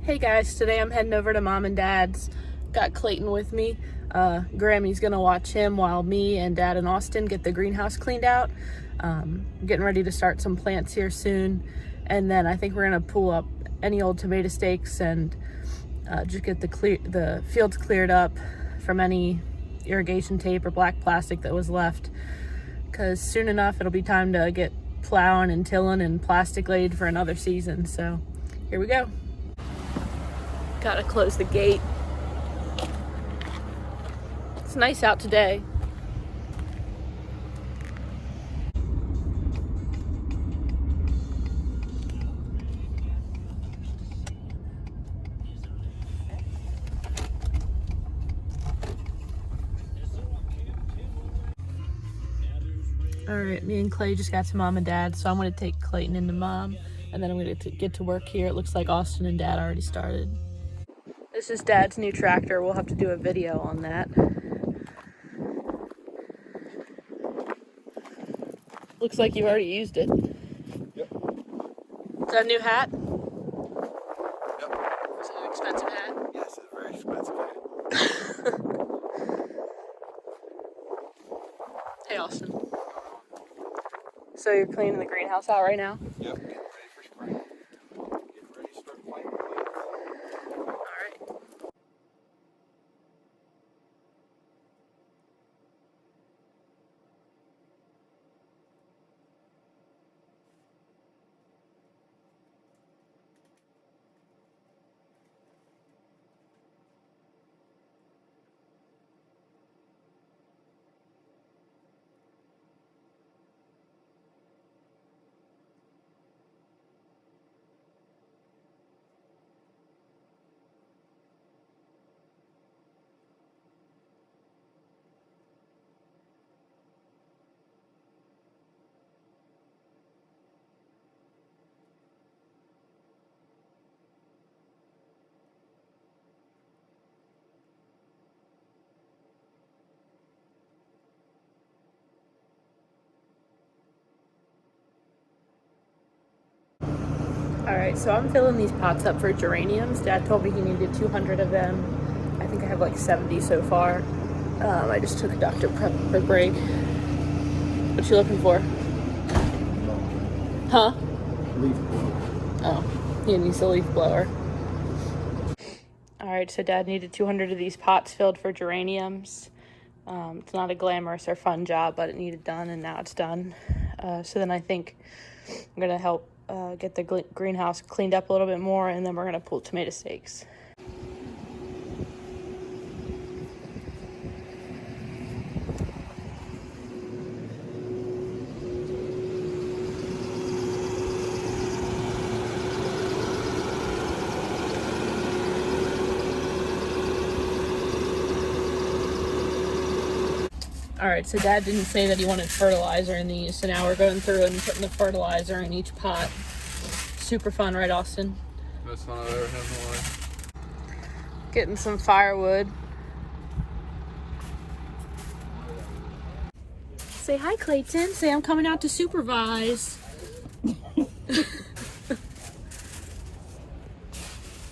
Hey guys, today I'm heading over to Mom and Dad's. Got Clayton with me. Grammy's gonna watch him while me and Dad and Austin get the greenhouse cleaned out. Getting ready to start some plants here soon, and then I think we're gonna pull up any old tomato stakes and just get the fields cleared up from any irrigation tape or black plastic that was left, because soon enough it'll be time to get plowing and tilling and plastic laid for another season. So here we go. Gotta close the gate. It's nice out today. All right, me and Clay just got to Mom and Dad, so I'm gonna take Clayton into Mom, and then I'm gonna get to work here. It looks like Austin and Dad already started. This is Dad's new tractor. We'll have to do a video on that. Looks like you've already used it. Yep. Is that a new hat? Yep. Is it an expensive hat? Yes, it's a very expensive hat. Hey, Austin. So you're cleaning the greenhouse out right now? Yep. Getting ready for spring. Getting ready to start planting. All right. Alright, so I'm filling these pots up for geraniums. Dad told me he needed 200 of them. I think I have like 70 so far. I just took a Dr. Pepper break. What you looking for? Huh? Leaf blower. Oh, he needs a leaf blower. Alright, so Dad needed 200 of these pots filled for geraniums. It's not a glamorous or fun job, but it needed done, and now it's done. So then I think I'm going to help get the greenhouse cleaned up a little bit more, and then we're going to pull tomato stakes. Alright, so Dad didn't say that he wanted fertilizer in these, so now we're going through and putting the fertilizer in each pot. Super fun, right, Austin? Most fun I've ever had in my life. Getting some firewood. Say hi, Clayton. Say I'm coming out to supervise.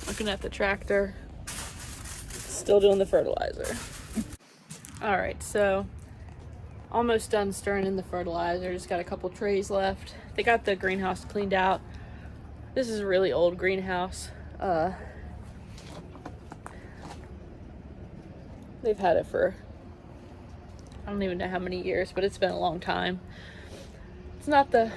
Looking at the tractor. Still doing the fertilizer. Alright, so almost done stirring in the fertilizer. Just got a couple trays left. They got the greenhouse cleaned out. This is a really old greenhouse. They've had it for, I don't even know how many years, but it's been a long time. It's not the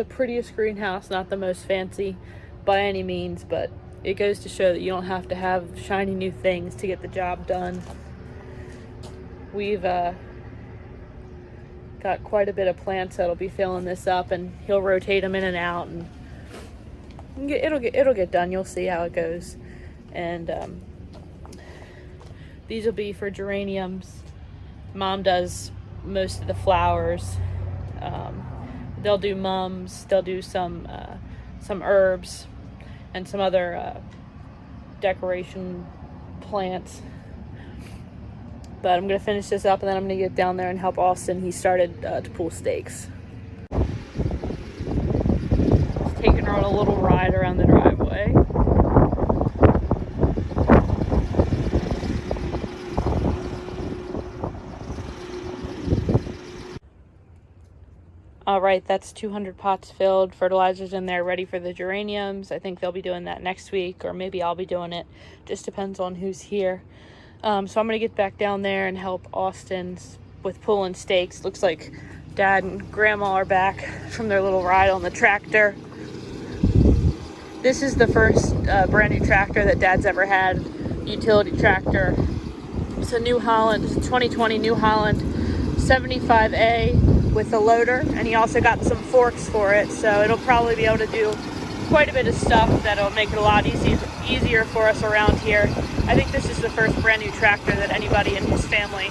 prettiest greenhouse, not the most fancy by any means, but it goes to show that you don't have to have shiny new things to get the job done. We've got quite a bit of plants that'll be filling this up, and he'll rotate them in and out, and it'll get done. You'll see how it goes. And these will be for geraniums. Mom does most of the flowers. They'll do mums. They'll do some herbs and some other decoration plants. But I'm going to finish this up, and then I'm going to get down there and help Austin. He started to pull stakes. Just taking her on a little ride around the driveway. All right, that's 200 pots filled. Fertilizer's in there ready for the geraniums. I think they'll be doing that next week, or maybe I'll be doing it. Just depends on who's here. So I'm going to get back down there and help Austin with pulling stakes. Looks like Dad and Grandma are back from their little ride on the tractor. This is the first brand new tractor that Dad's ever had, utility tractor. It's a New Holland, it's a 2020 New Holland 75A with a loader, and he also got some forks for it, so it'll probably be able to do quite a bit of stuff that'll make it a lot easier for us around here. I think this is the first brand new tractor that anybody in his family,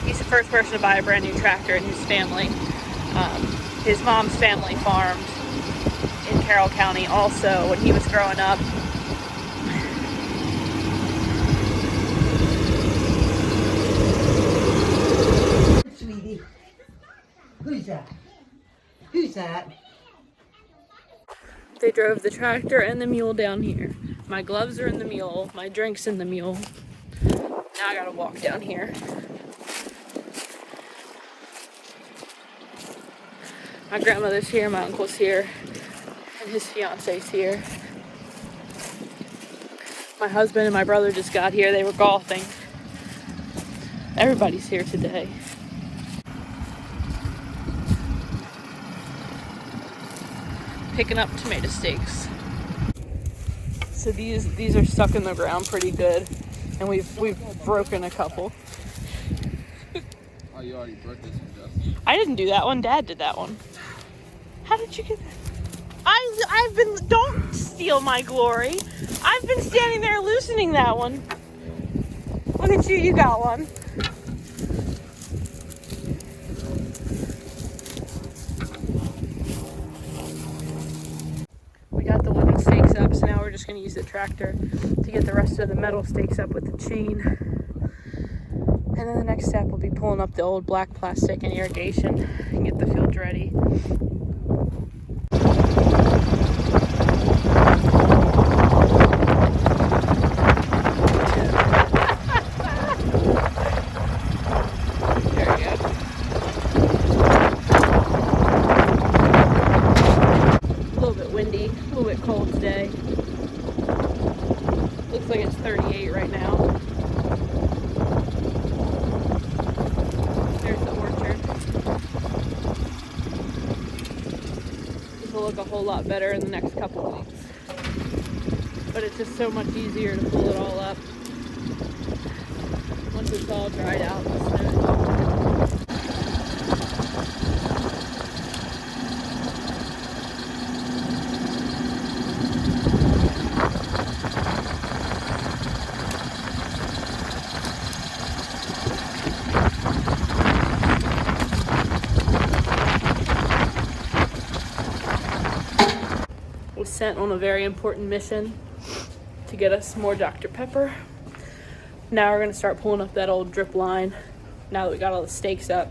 he's the first person to buy a brand new tractor in his family. His mom's family farmed in Carroll County also when he was growing up. Sweetie, who's that? Who's that? They drove the tractor and the mule down here. My gloves are in the mule, my drink's in the mule. Now I gotta walk down here. My grandmother's here, my uncle's here, and his fiance's here. My husband and my brother just got here. They were golfing. Everybody's here today. Picking up tomato steaks. So these are stuck in the ground pretty good, and we've broken a couple. Oh, you already broke this one, Justin. I didn't do that one. Dad did that one. How did you get that? Don't steal my glory. I've been standing there loosening that one. Look at you, you got one. We got the wooden stakes up, so now we're just gonna use the tractor to get the rest of the metal stakes up with the chain. And then the next step will be pulling up the old black plastic and irrigation and get the field ready. Windy, a little bit cold today. Looks like it's 38 right now. There's the orchard. This will look a whole lot better in the next couple weeks. But it's just so much easier to pull it all up once it's all dried out and snowed. Was sent on a very important mission to get us more Dr. Pepper. Now we're going to start pulling up that old drip line now that we got all the stakes up.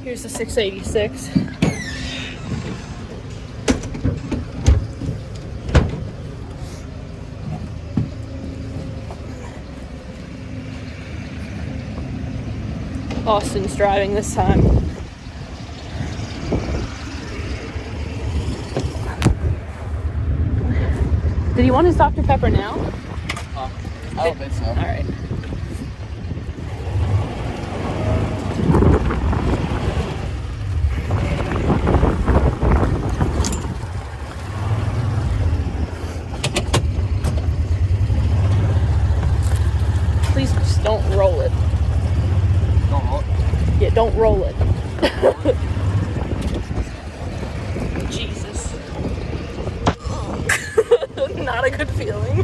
Here's the 686. Austin's driving this time. Did he want his Dr. Pepper now? I don't think so. All right. Please just don't roll it. Don't roll it. Yeah, don't roll it. Jesus. Not a good feeling.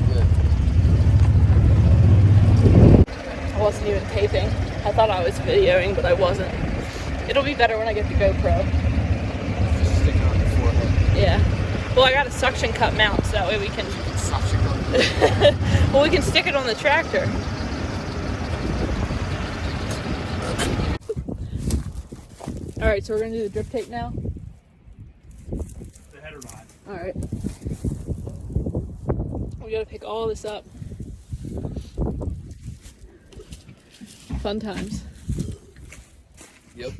Good. I wasn't even taping. I thought I was videoing, but I wasn't. It'll be better when I get the GoPro. Just stick it on your forehead. Yeah. Well, I got a suction cup mount, so that way we can... Suction cup. Well, we can stick it on the tractor. All right, so we're gonna do the drip tape now. The header knot. All right. We gotta pick all this up. Fun times. Yep.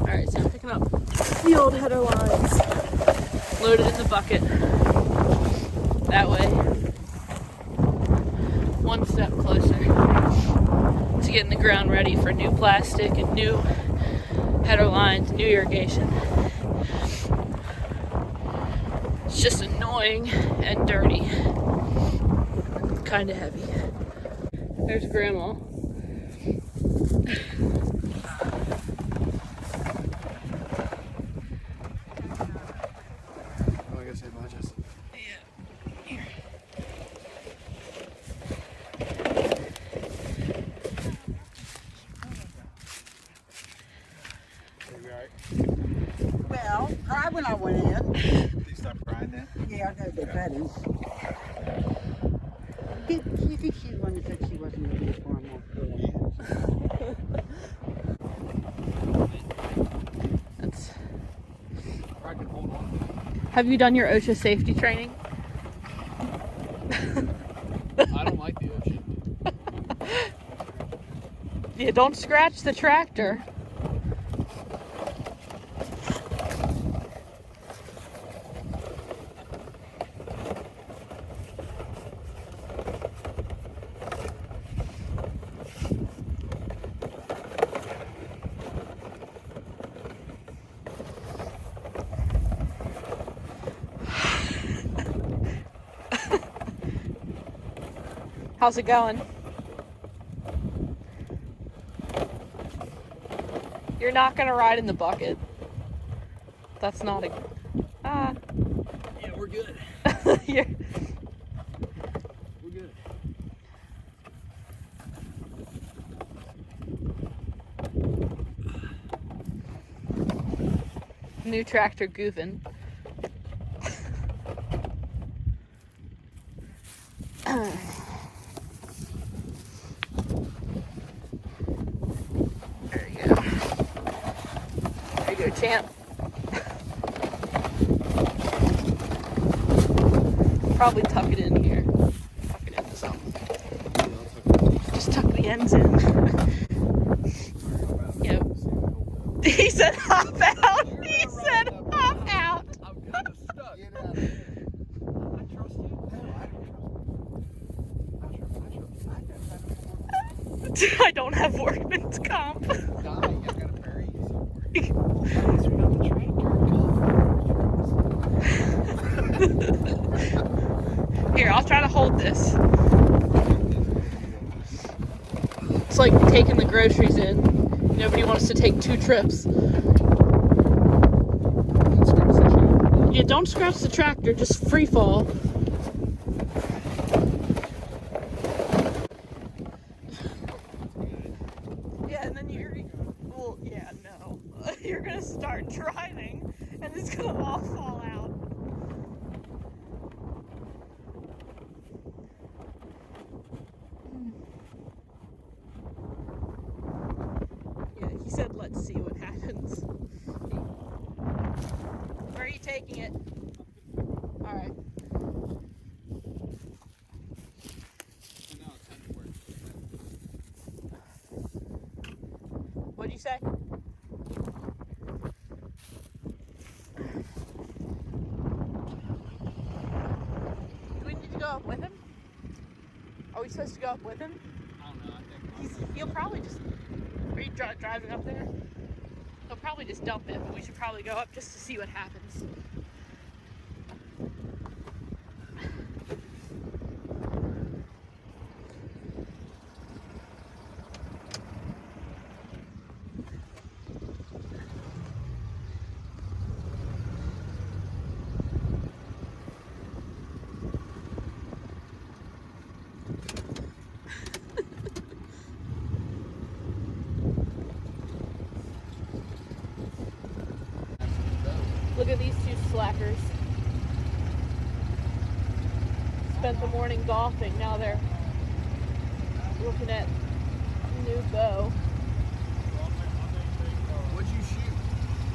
Alright, so I'm picking up the old header lines. Loaded in the bucket. That way. One step closer to getting the ground ready for new plastic and new header lines, new irrigation. It's just annoying and dirty. Kind of heavy. There's Grandma. Oh, I gotta say bye, Jess. Well, cried when I went in. Did you stop crying then? Yeah, I know the buddies. You think she's the one that said she wasn't going to be a farmer? That's... I can hold on. Have you done your OSHA safety training? I don't like the ocean. Yeah, don't scratch the tractor. How's it going? You're not gonna ride in the bucket. That's not a... Yeah, we're good. You're... We're good. New tractor Goofin. There you go. There you go, champ. Probably tuck it in here. Tuck it into something. Just tuck the ends in. Yep. He said hop out. He said hop out. I'm kind of stuck. Get out of here. I trust you. No, I don't trust you. I don't have workman's comp. Dying. I gotta bury you somewhere. We got the tractor. Here, I'll try to hold this. It's like taking the groceries in. Nobody wants to take 2 trips. Yeah, don't scratch the tractor, just free fall. Yeah, and then you're, well, yeah, no. You're gonna start driving, and it's gonna all fall out. Yeah, he said, let's see what happens. Where are you taking it? Alright. What'd you say? Do we need to go up with him? Are we supposed to go up with him? I don't know. I think He'll probably just... Are you driving up there? He'll probably just dump it, but we should probably go up just to see what happens. Look at these 2 slackers. Spent the morning golfing, now they're looking at new bow. What'd you shoot?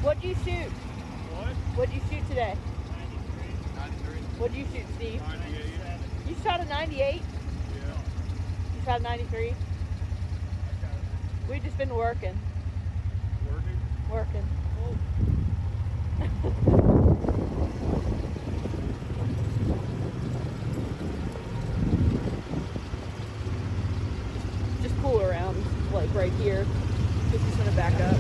What'd you shoot? What? What'd you shoot today? 93. What did you shoot, Steve? 98. You shot a 98? Yeah. You shot a 93? We've just been working. Working. Just pull around, like right here. Just gonna back up.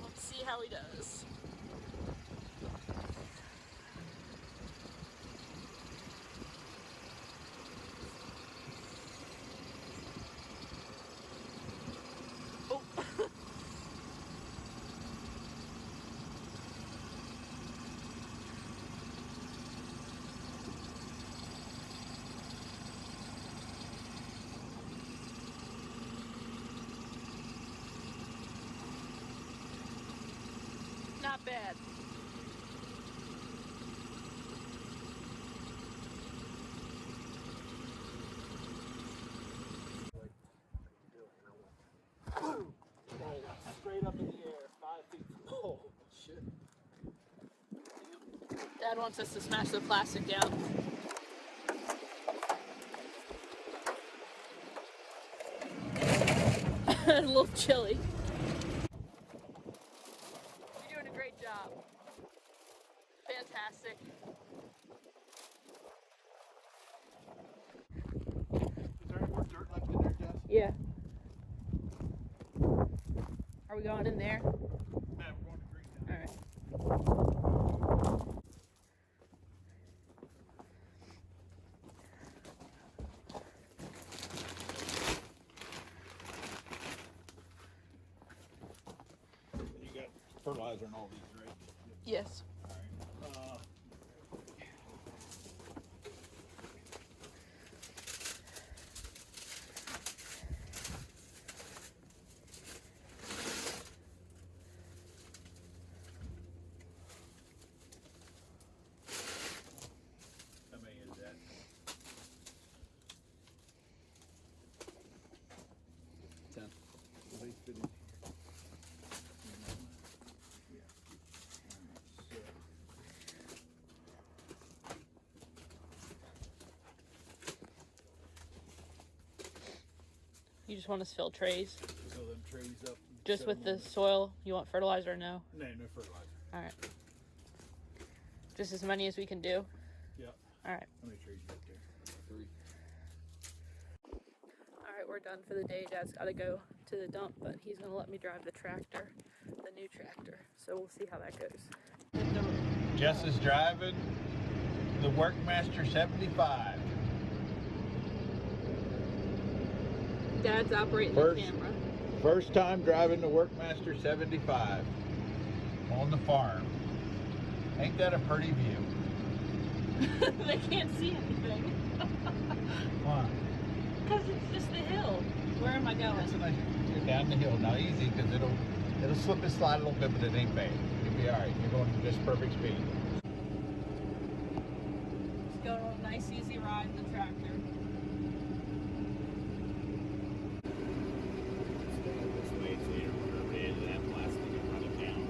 Let's see how he does. Oh. Not bad. Straight up in the air, 5 feet. Oh, shit. Dad wants us to smash the plastic down. A little chilly. You're doing a great job. Fantastic. Is there any more dirt left in there, Jess? Yeah. Are we going in there? Man, we're going to green now. All right. You got fertilizer and all these, right? Yes. All right. How many is that? 10. Will they fit in here? Yeah. So, You just want us to fill trays? fill them trays up. and Just set with 'em the on soil? You want fertilizer or no? No, no fertilizer. All right. Just as many as we can do? Yep. All right. How many trays you got there? 3. All right, we're done for the day. Dad's got to go to the dump, but he's going to let me drive the tractor, the new tractor. So we'll see how that goes. Jess is driving the Workmaster 75. Dad's operating First. the camera. First time driving the Workmaster 75 on the farm. Ain't that a pretty view? They can't see anything. Why? Because it's just the hill. Where am I going? That's a nice, you're down the hill now, easy, because it'll slip and slide a little bit, but it ain't bad. You'll be all right. You're going at just perfect speed. Just going on a nice, easy ride in the tractor. Stay this way so you don't run over the edge of that plastic and run it down.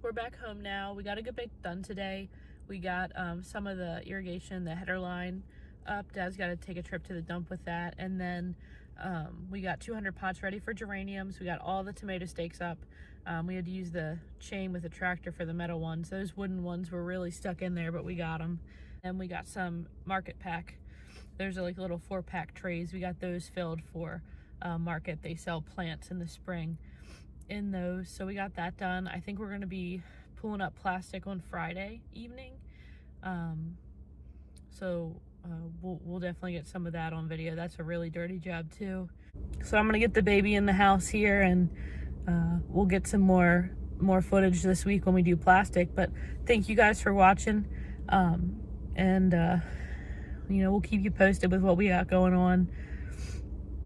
We're back home now. We got a good bit done today. We got some of the irrigation, the header line up. Dad's got to take a trip to the dump with that. And then we got 200 pots ready for geraniums. We got all the tomato stakes up. We had to use the chain with the tractor for the metal ones. Those wooden ones were really stuck in there, but we got them. And we got some market pack. There's like little 4-pack trays. We got those filled for market. They sell plants in the spring in those. So we got that done. I think we're going to be pulling up plastic on Friday evening. We'll definitely get some of that on video. That's a really dirty job too. So I'm gonna get the baby in the house here, and we'll get some more footage this week when we do plastic. But thank you guys for watching, and we'll keep you posted with what we got going on.